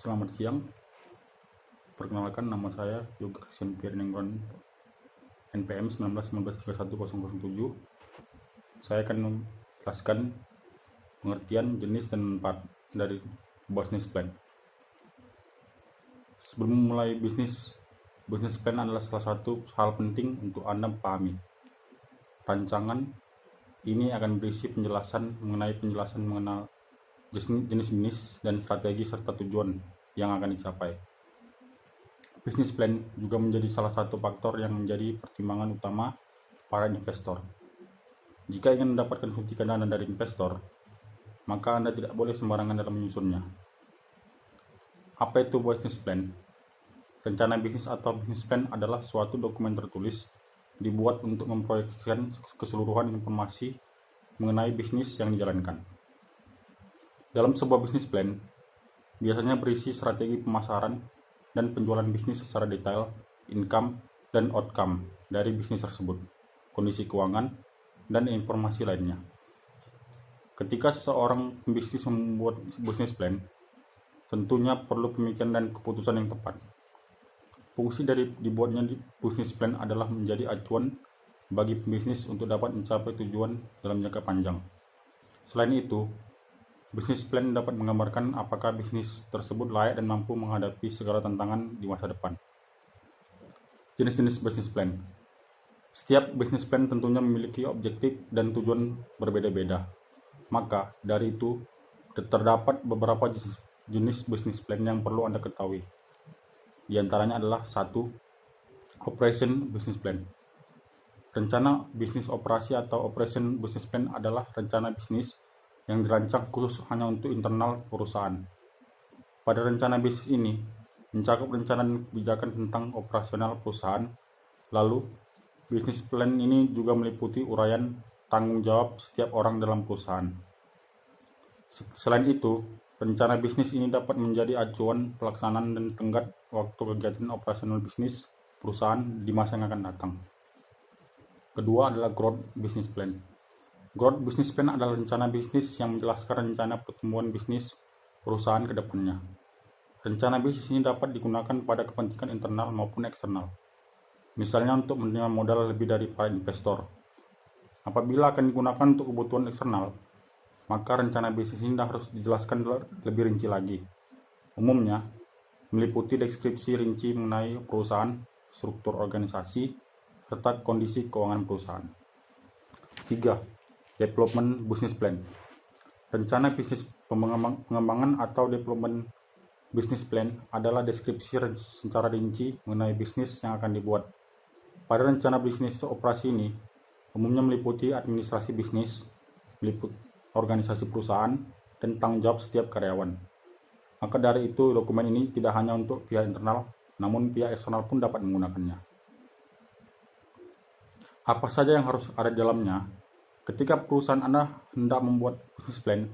Selamat siang, perkenalkan nama saya Yoga Christian Pierre Nengron, NPM 19193107. Saya akan menjelaskan pengertian, jenis, dan manfaat dari business plan. Sebelum memulai business plan adalah salah satu hal penting untuk Anda pahami. Rancangan ini akan berisi penjelasan mengenai jenis bisnis dan strategi serta tujuan yang akan dicapai. Business plan juga menjadi salah satu faktor yang menjadi pertimbangan utama para investor. Jika ingin mendapatkan suntikan dana dari investor, maka Anda tidak boleh sembarangan dalam menyusunnya. Apa itu business plan? Rencana bisnis atau business plan adalah suatu dokumen tertulis dibuat untuk memproyeksikan keseluruhan informasi mengenai bisnis yang dijalankan. Dalam sebuah bisnis plan, biasanya berisi strategi pemasaran dan penjualan bisnis secara detail, income dan outcome dari bisnis tersebut, kondisi keuangan, dan informasi lainnya. Ketika seseorang pembisnis membuat bisnis plan, tentunya perlu pemikiran dan keputusan yang tepat. Fungsi dari dibuatnya bisnis plan adalah menjadi acuan bagi pembisnis untuk dapat mencapai tujuan dalam jangka panjang. Selain itu, bisnis plan dapat menggambarkan apakah bisnis tersebut layak dan mampu menghadapi segala tantangan di masa depan. Jenis-jenis bisnis plan. Setiap bisnis plan tentunya memiliki objektif dan tujuan berbeda-beda. Maka, dari itu, terdapat beberapa jenis bisnis plan yang perlu Anda ketahui. Di antaranya adalah 1. Operation Business Plan. Rencana bisnis operasi atau Operation Business Plan adalah rencana bisnis yang dirancang khusus hanya untuk internal perusahaan. Pada rencana bisnis ini, mencakup rencana dan kebijakan tentang operasional perusahaan. Lalu, bisnis plan ini juga meliputi uraian tanggung jawab setiap orang dalam perusahaan. Selain itu, rencana bisnis ini dapat menjadi acuan pelaksanaan dan tenggat waktu kegiatan operasional bisnis perusahaan di masa yang akan datang. Kedua adalah Growth Business Plan. Growth Business Plan adalah rencana bisnis yang menjelaskan rencana pertumbuhan bisnis perusahaan ke depannya. Rencana bisnis ini dapat digunakan pada kepentingan internal maupun eksternal. Misalnya untuk menerima modal lebih dari para investor. Apabila akan digunakan untuk kebutuhan eksternal, maka rencana bisnis ini harus dijelaskan lebih rinci lagi. Umumnya, meliputi deskripsi rinci mengenai perusahaan, struktur organisasi, serta kondisi keuangan perusahaan. 3. Development Business Plan. Rencana bisnis pengembangan atau development business plan adalah deskripsi secara rinci mengenai bisnis yang akan dibuat. Pada rencana bisnis operasi ini, umumnya meliputi administrasi bisnis, meliput organisasi perusahaan, dan tanggung jawab setiap karyawan. Maka dari itu, dokumen ini tidak hanya untuk pihak internal, namun pihak eksternal pun dapat menggunakannya. Apa saja yang harus ada di dalamnya? Ketika perusahaan Anda hendak membuat business plan,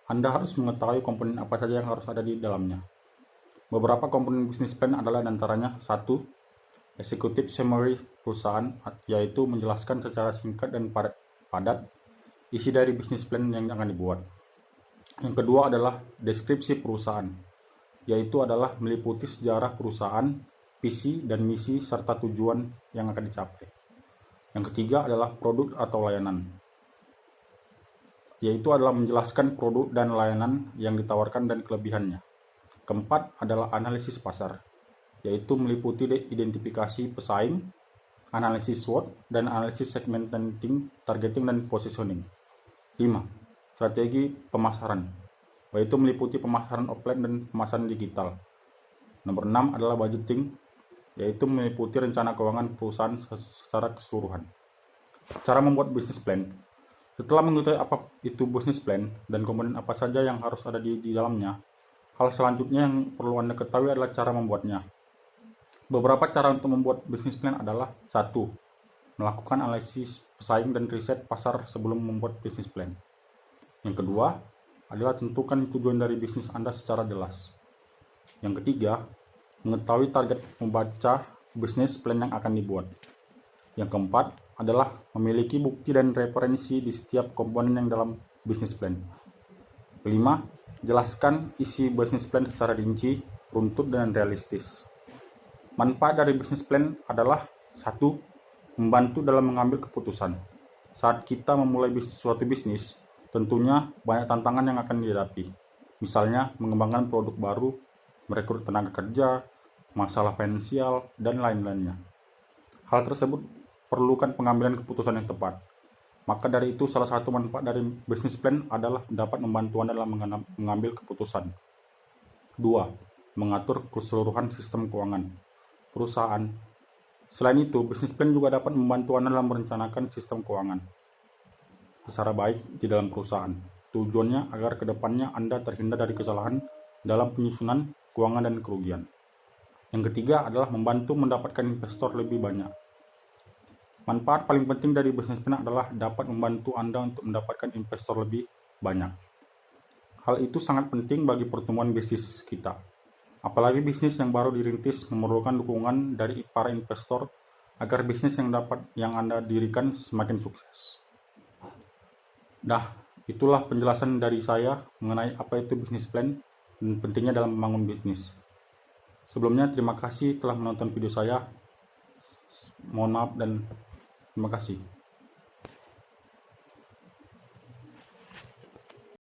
Anda harus mengetahui komponen apa saja yang harus ada di dalamnya. Beberapa komponen business plan adalah antaranya 1. Executive summary perusahaan, yaitu menjelaskan secara singkat dan padat isi dari business plan yang akan dibuat. Yang kedua adalah deskripsi perusahaan, yaitu adalah meliputi sejarah perusahaan, visi dan misi serta tujuan yang akan dicapai. Yang ketiga adalah produk atau layanan, yaitu adalah menjelaskan produk dan layanan yang ditawarkan dan kelebihannya. Keempat adalah analisis pasar, yaitu meliputi identifikasi pesaing, analisis SWOT, dan analisis segmenting, targeting, dan positioning. 5. Strategi pemasaran, yaitu meliputi pemasaran offline dan pemasaran digital. Nomor 6 adalah budgeting, yaitu meliputi rencana keuangan perusahaan secara keseluruhan. Cara membuat business plan. Setelah mengetahui apa itu business plan dan komponen apa saja yang harus ada di dalamnya, hal selanjutnya yang perlu Anda ketahui adalah cara membuatnya. Beberapa cara untuk membuat business plan adalah 1. Melakukan analisis pesaing dan riset pasar sebelum membuat business plan. Yang kedua adalah tentukan tujuan dari bisnis Anda secara jelas. Yang ketiga, mengetahui target membaca business plan yang akan dibuat. Yang keempat adalah memiliki bukti dan referensi di setiap komponen yang dalam business plan. Kelima, Jelaskan isi bisnis plan secara rinci, runtut, dan realistis. Manfaat dari bisnis plan adalah 1. Membantu dalam mengambil keputusan. Saat kita memulai suatu bisnis, tentunya banyak tantangan yang akan dihadapi. Misalnya, mengembangkan produk baru, merekrut tenaga kerja, masalah finansial, dan lain-lainnya. Hal tersebut perlukan pengambilan keputusan yang tepat. Maka dari itu, salah satu manfaat dari bisnis plan adalah dapat membantu Anda dalam mengambil keputusan. 2. Mengatur keseluruhan sistem keuangan perusahaan. Selain itu, bisnis plan juga dapat membantu Anda dalam merencanakan sistem keuangan secara baik di dalam perusahaan. Tujuannya agar kedepannya Anda terhindar dari kesalahan dalam penyusunan keuangan dan kerugian. Yang ketiga adalah membantu mendapatkan investor lebih banyak. Manfaat paling penting dari bisnis plan adalah dapat membantu Anda untuk mendapatkan investor lebih banyak. Hal itu sangat penting bagi pertumbuhan bisnis kita. Apalagi bisnis yang baru dirintis memerlukan dukungan dari para investor agar bisnis yang Anda dirikan semakin sukses. Nah, itulah penjelasan dari saya mengenai apa itu bisnis plan dan pentingnya dalam membangun bisnis. Sebelumnya, terima kasih telah menonton video saya. Mohon maaf dan terima kasih.